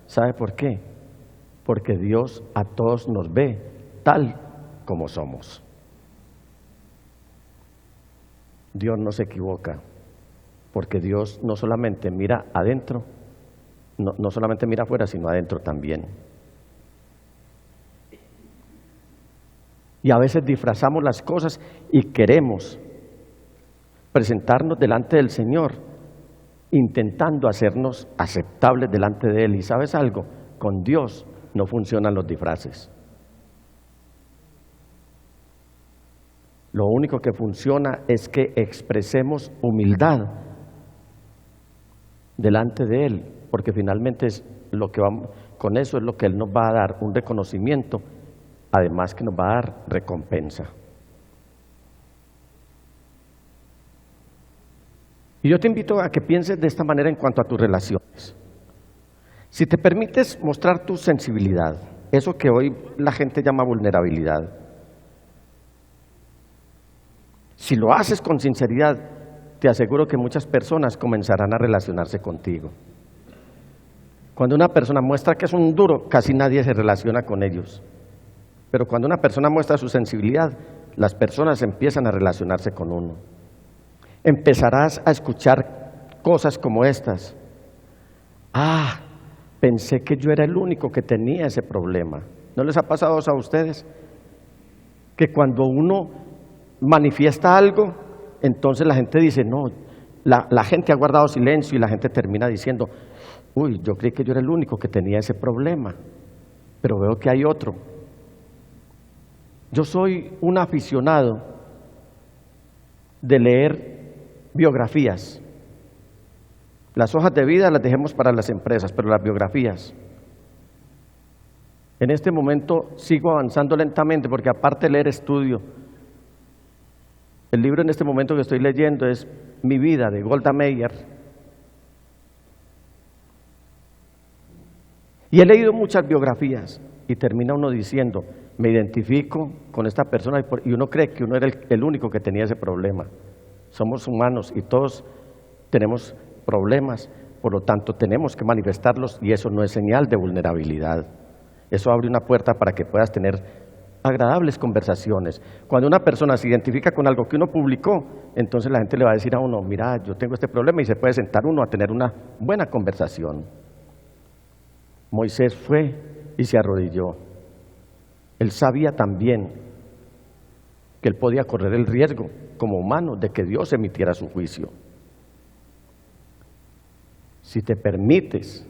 ¿Sabe por qué? Porque Dios a todos nos ve tal como somos. Dios no se equivoca, porque Dios no solamente mira adentro, no solamente mira afuera, sino adentro también. Y a veces disfrazamos las cosas y queremos presentarnos delante del Señor, intentando hacernos aceptables delante de Él. Y ¿sabes algo? Con Dios no funcionan los disfraces. Lo único que funciona es que expresemos humildad delante de Él, porque finalmente es lo que con eso es lo que Él nos va a dar, un reconocimiento, además que nos va a dar recompensa. Y yo te invito a que pienses de esta manera en cuanto a tus relaciones. Si te permites mostrar tu sensibilidad, eso que hoy la gente llama vulnerabilidad, si lo haces con sinceridad, te aseguro que muchas personas comenzarán a relacionarse contigo. Cuando una persona muestra que es un duro, casi nadie se relaciona con ellos. Pero cuando una persona muestra su sensibilidad, las personas empiezan a relacionarse con uno. Empezarás a escuchar cosas como estas. Ah, pensé que yo era el único que tenía ese problema. ¿No les ha pasado eso a ustedes? Que cuando uno manifiesta algo, entonces la gente dice, no, la gente ha guardado silencio y la gente termina diciendo, uy, yo creí que yo era el único que tenía ese problema, pero veo que hay otro. Yo soy un aficionado de leer biografías. Las hojas de vida las dejemos para las empresas, pero las biografías. En este momento sigo avanzando lentamente porque aparte de leer estudio. El libro en este momento que estoy leyendo es Mi vida, de Golda Meir. Y he leído muchas biografías y termina uno diciendo, me identifico con esta persona y uno cree que uno era el único que tenía ese problema. Somos humanos y todos tenemos problemas, por lo tanto tenemos que manifestarlos y eso no es señal de vulnerabilidad. Eso abre una puerta para que puedas tener agradables conversaciones. Cuando una persona se identifica con algo que uno publicó, entonces la gente le va a decir a uno, mira, yo tengo este problema y se puede sentar uno a tener una buena conversación. Moisés fue y se arrodilló. Él sabía también que él podía correr el riesgo como humano de que Dios emitiera su juicio. Si te permites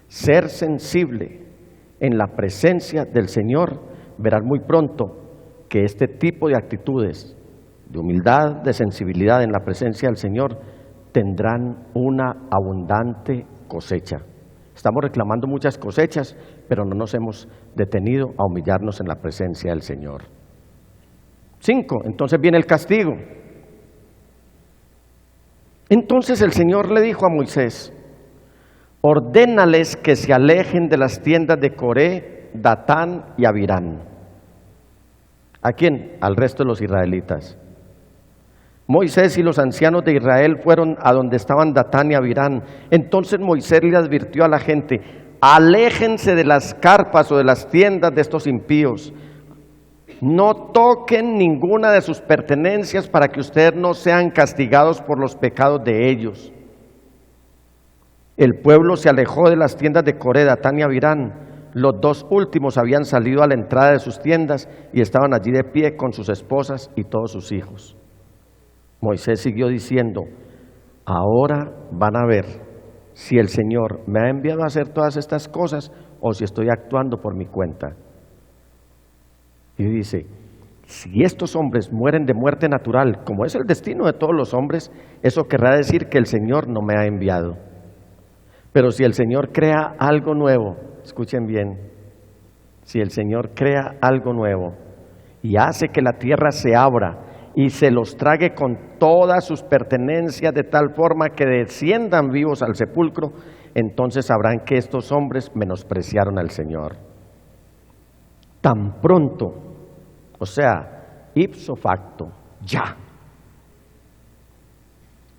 ser sensible en la presencia del Señor, verás muy pronto que este tipo de actitudes, de humildad, de sensibilidad en la presencia del Señor, tendrán una abundante cosecha. Estamos reclamando muchas cosechas, pero no nos hemos detenido a humillarnos en la presencia del Señor. 5, entonces viene el castigo. Entonces el Señor le dijo a Moisés: ordénales que se alejen de las tiendas de Coré, Datán y Abirán. ¿A quién? Al resto de los israelitas. Moisés y los ancianos de Israel fueron a donde estaban Datán y Abirán. Entonces Moisés le advirtió a la gente: aléjense de las carpas o de las tiendas de estos impíos. No toquen ninguna de sus pertenencias para que ustedes no sean castigados por los pecados de ellos. El pueblo se alejó de las tiendas de Coré, Datán y Abirán. Los dos últimos habían salido a la entrada de sus tiendas y estaban allí de pie con sus esposas y todos sus hijos. Moisés siguió diciendo: ahora van a ver si el Señor me ha enviado a hacer todas estas cosas o si estoy actuando por mi cuenta. Y dice: si estos hombres mueren de muerte natural, como es el destino de todos los hombres, eso querrá decir que el Señor no me ha enviado. Pero si el Señor crea algo nuevo, escuchen bien, si el Señor crea algo nuevo y hace que la tierra se abra y se los trague con todas sus pertenencias de tal forma que desciendan vivos al sepulcro, entonces sabrán que estos hombres menospreciaron al Señor. Tan pronto, o sea, ipso facto, ya,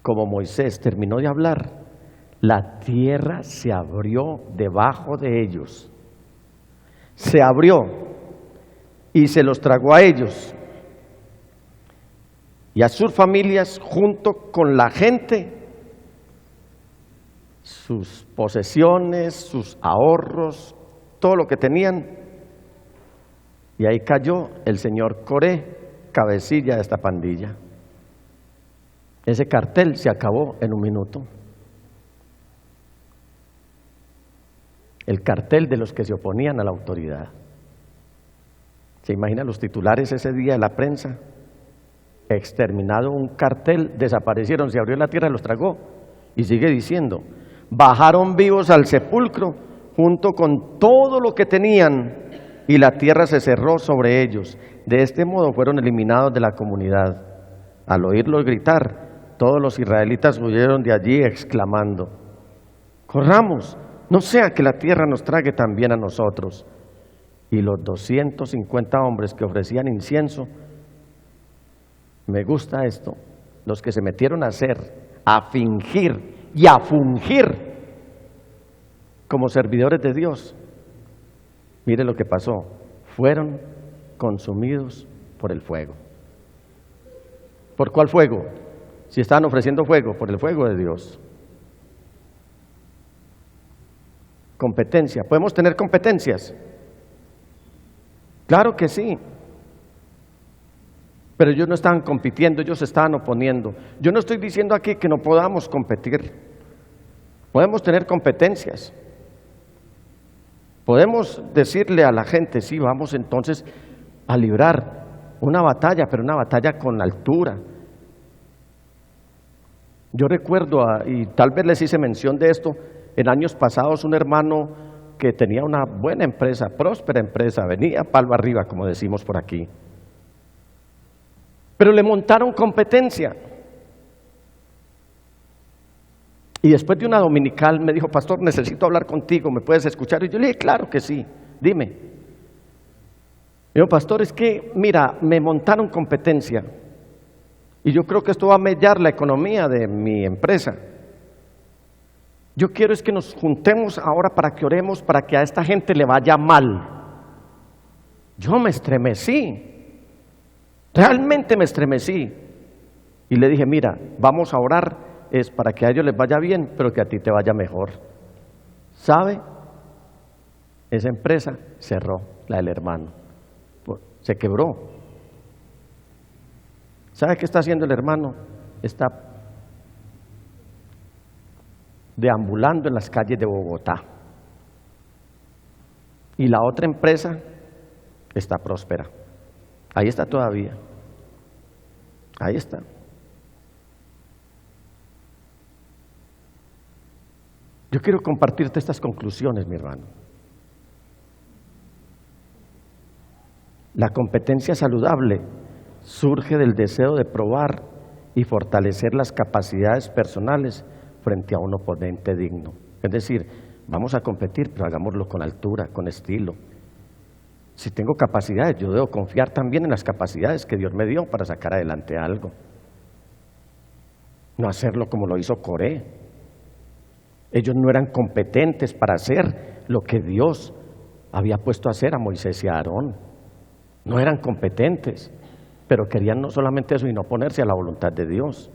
como Moisés terminó de hablar, la tierra se abrió debajo de ellos. Se abrió y se los tragó a ellos y a sus familias junto con la gente, sus posesiones, sus ahorros, todo lo que tenían. Y ahí cayó el señor Coré, cabecilla de esta pandilla. Ese cartel se acabó en un minuto. El cartel de los que se oponían a la autoridad. ¿Se imaginan los titulares ese día de la prensa? Exterminado un cartel, desaparecieron, se abrió la tierra y los tragó. Y sigue diciendo: bajaron vivos al sepulcro junto con todo lo que tenían y la tierra se cerró sobre ellos. De este modo fueron eliminados de la comunidad. Al oírlos gritar, todos los israelitas huyeron de allí exclamando: corramos, no sea que la tierra nos trague también a nosotros. Y los 250 hombres que ofrecían incienso, me gusta esto, los que se metieron a fingir y a fungir como servidores de Dios, mire lo que pasó: fueron consumidos por el fuego. ¿Por cuál fuego? Si estaban ofreciendo fuego, por el fuego de Dios. Competencia. ¿Podemos tener competencias? Claro que sí. Pero ellos no estaban compitiendo, ellos se estaban oponiendo. Yo no estoy diciendo aquí que no podamos competir. Podemos tener competencias. Podemos decirle a la gente: sí, vamos entonces a librar una batalla, pero una batalla con altura. Yo recuerdo, y tal vez les hice mención de esto, en años pasados, un hermano que tenía una buena empresa, próspera empresa, venía palo arriba, como decimos por aquí. Pero le montaron competencia. Y después de una dominical me dijo: pastor, necesito hablar contigo, ¿me puedes escuchar? Y yo le dije: claro que sí, dime. Me dijo: pastor, es que, mira, me montaron competencia y yo creo que esto va a mellar la economía de mi empresa. Yo quiero es que nos juntemos ahora para que oremos para que a esta gente le vaya mal. Yo me estremecí, realmente me estremecí. Y le dije: mira, vamos a orar, es para que a ellos les vaya bien, pero que a ti te vaya mejor. ¿Sabe? Esa empresa cerró, la del hermano. Se quebró. ¿Sabe qué está haciendo el hermano? Está deambulando en las calles de Bogotá. Y la otra empresa está próspera. Ahí está todavía. Ahí está. Yo quiero compartirte estas conclusiones, mi hermano. La competencia saludable surge del deseo de probar y fortalecer las capacidades personales frente a un oponente digno. Es decir, vamos a competir, pero hagámoslo con altura, con estilo. Si tengo capacidades, yo debo confiar también en las capacidades que Dios me dio para sacar adelante algo. No hacerlo como lo hizo Coré. Ellos no eran competentes para hacer lo que Dios había puesto a hacer a Moisés y a Aarón. No eran competentes, pero querían no solamente eso, sino oponerse a la voluntad de Dios.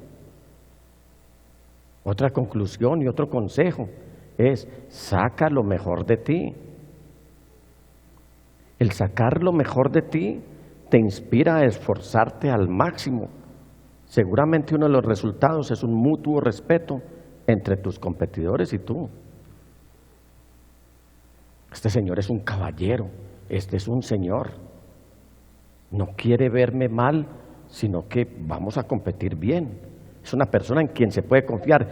Otra conclusión y otro consejo es: saca lo mejor de ti. El sacar lo mejor de ti te inspira a esforzarte al máximo. Seguramente uno de los resultados es un mutuo respeto entre tus competidores y tú. Este señor es un caballero, este es un señor. No quiere verme mal, sino que vamos a competir bien. Es una persona en quien se puede confiar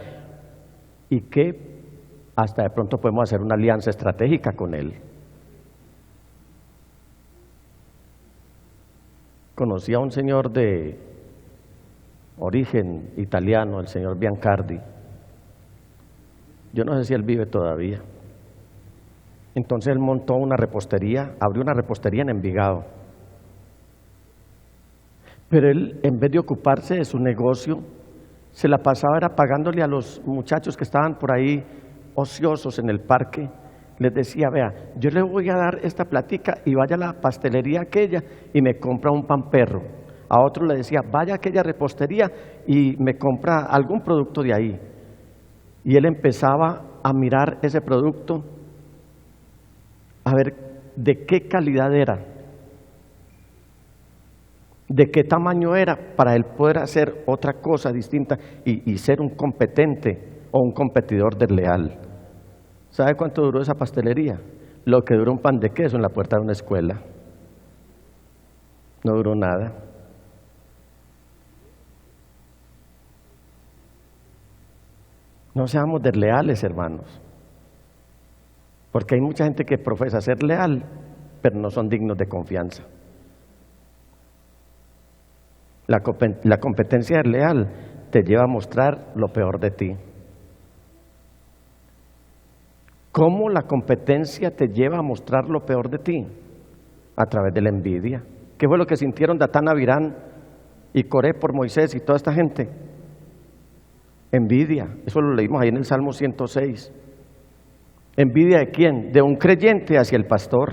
y que hasta de pronto podemos hacer una alianza estratégica con él. Conocí a un señor de origen italiano, el señor Biancardi. Yo no sé si él vive todavía. Entonces él montó una repostería, abrió una repostería en Envigado. Pero él, en vez de ocuparse de su negocio, se la pasaba era pagándole a los muchachos que estaban por ahí ociosos en el parque. Les decía: vea, yo le voy a dar esta platica y vaya a la pastelería aquella y me compra un pan perro. A otro le decía: vaya a aquella repostería y me compra algún producto de ahí. Y él empezaba a mirar ese producto, a ver de qué calidad era, de qué tamaño era, para él poder hacer otra cosa distinta y ser un competente o un competidor desleal. ¿Sabe cuánto duró esa pastelería? Lo que duró un pan de queso en la puerta de una escuela. No duró nada. No seamos desleales, hermanos, porque hay mucha gente que profesa ser leal, pero no son dignos de confianza. La competencia desleal te lleva a mostrar lo peor de ti. ¿Cómo la competencia te lleva a mostrar lo peor de ti? A través de la envidia. ¿Qué fue lo que sintieron Datán, Abirán y Coré por Moisés y toda esta gente? Envidia. Eso lo leímos ahí en el Salmo 106. ¿Envidia de quién? De un creyente hacia el pastor.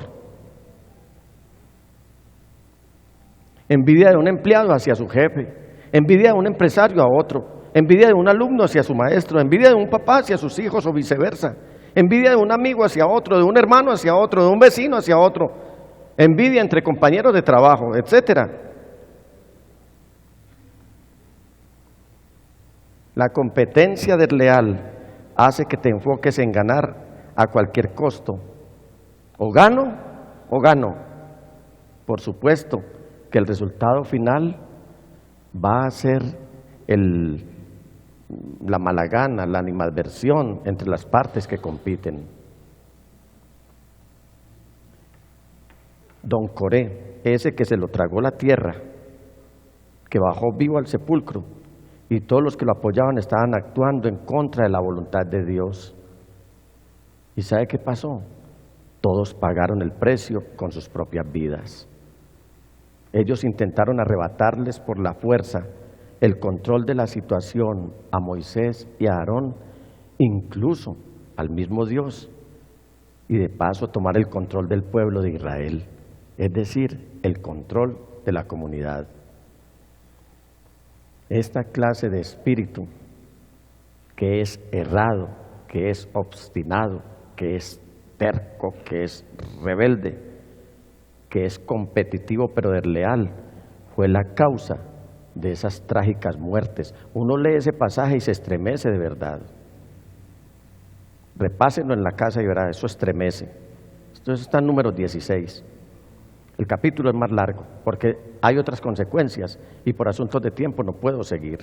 Envidia de un empleado hacia su jefe. Envidia de un empresario a otro. Envidia de un alumno hacia su maestro. Envidia de un papá hacia sus hijos o viceversa. Envidia de un amigo hacia otro, de un hermano hacia otro, de un vecino hacia otro. Envidia entre compañeros de trabajo, etcétera. La competencia desleal hace que te enfoques en ganar a cualquier costo. O gano o gano. Por supuesto que el resultado final va a ser la mala gana, la animadversión entre las partes que compiten. Don Coré, ese que se lo tragó la tierra, que bajó vivo al sepulcro, y todos los que lo apoyaban estaban actuando en contra de la voluntad de Dios. ¿Y sabe qué pasó? Todos pagaron el precio con sus propias vidas. Ellos intentaron arrebatarles por la fuerza el control de la situación a Moisés y a Aarón, incluso al mismo Dios, y de paso tomar el control del pueblo de Israel, es decir, el control de la comunidad. Esta clase de espíritu, que es errado, que es obstinado, que es terco, que es rebelde, que es competitivo pero desleal, fue la causa de esas trágicas muertes. Uno lee ese pasaje y se estremece de verdad. Repásenlo en la casa y verá, eso estremece. Entonces está en Números 16. El capítulo es más largo porque hay otras consecuencias y por asuntos de tiempo no puedo seguir.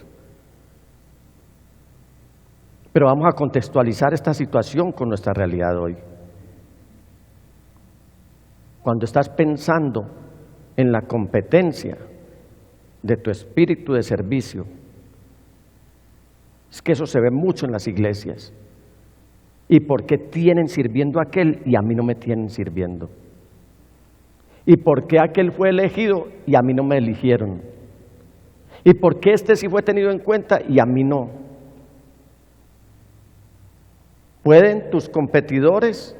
Pero vamos a contextualizar esta situación con nuestra realidad hoy. Cuando estás pensando en la competencia de tu espíritu de servicio Es que eso se ve mucho en las iglesias. ¿Y por qué tienen sirviendo a aquel y a mí no me tienen sirviendo? ¿Y por qué aquel fue elegido y a mí no me eligieron? ¿Y por qué este sí fue tenido en cuenta y a mí no? ¿Pueden tus competidores,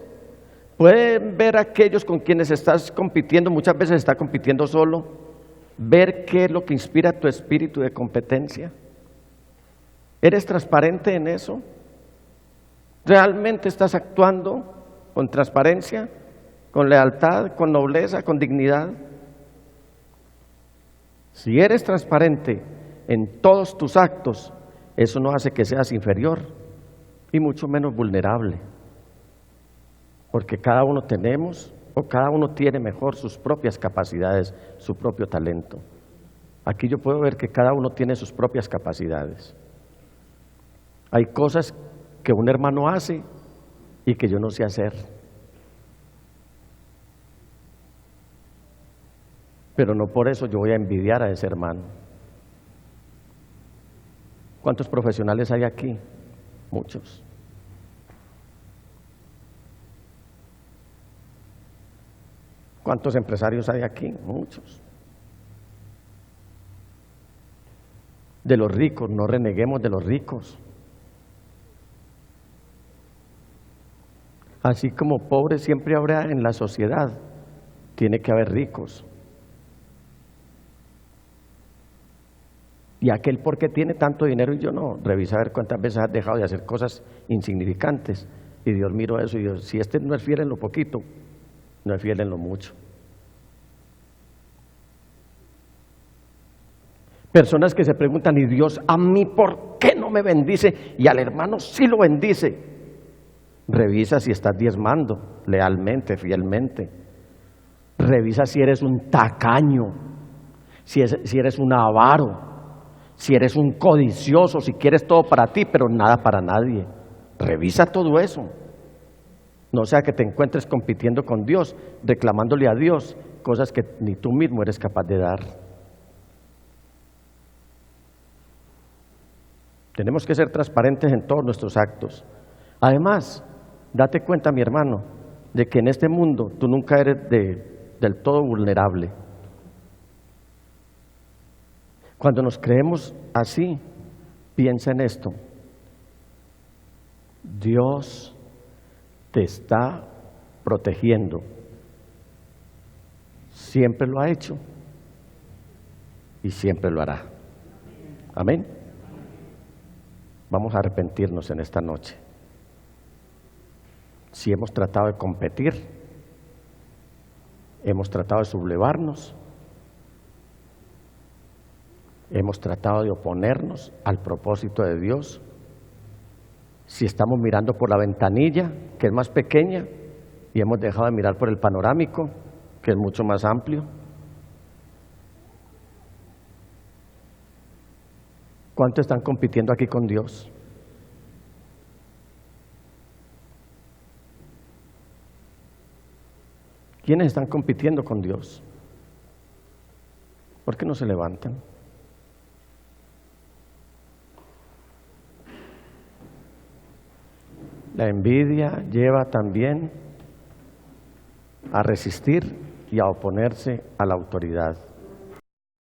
pueden ver a aquellos con quienes estás compitiendo, muchas veces estás compitiendo solo, ver qué es lo que inspira tu espíritu de competencia? ¿Eres transparente en eso? ¿Realmente estás actuando con transparencia, con lealtad, con nobleza, con dignidad? Si eres transparente en todos tus actos, eso no hace que seas inferior y mucho menos vulnerable, porque cada uno tenemos o cada uno tiene mejor sus propias capacidades, su propio talento. Aquí yo puedo ver que cada uno tiene sus propias capacidades. Hay cosas que un hermano hace y que yo no sé hacer. Pero no por eso yo voy a envidiar a ese hermano. ¿Cuántos profesionales hay aquí? Muchos. ¿Cuántos empresarios hay aquí? Muchos. De los ricos, no reneguemos de los ricos. Así como pobres siempre habrá en la sociedad, tiene que haber ricos. Y aquel porque tiene tanto dinero y yo no, revisa a ver cuántas veces has dejado de hacer cosas insignificantes. Y Dios miró eso y dijo, si este no es fiel en lo poquito, no es fiel en lo mucho. Personas que se preguntan, ¿y Dios a mí por qué no me bendice? Y al hermano sí lo bendice. Revisa si estás diezmando lealmente, fielmente. Revisa si eres un tacaño, si eres un avaro, si eres un codicioso, si quieres todo para ti, pero nada para nadie. Revisa todo eso. No sea que te encuentres compitiendo con Dios, reclamándole a Dios cosas que ni tú mismo eres capaz de dar. Tenemos que ser transparentes en todos nuestros actos. Además, date cuenta, mi hermano, de que en este mundo tú nunca eres del todo vulnerable. Cuando nos creemos así, piensa en esto. Dios te está protegiendo. Siempre lo ha hecho y siempre lo hará. Amén. Vamos a arrepentirnos en esta noche. Si hemos tratado de competir, hemos tratado de sublevarnos, hemos tratado de oponernos al propósito de Dios, si estamos mirando por la ventanilla, que es más pequeña, y hemos dejado de mirar por el panorámico, que es mucho más amplio. ¿Cuántos están compitiendo aquí con Dios? ¿Quiénes están compitiendo con Dios? ¿Por qué no se levantan? La envidia lleva también a resistir y a oponerse a la autoridad.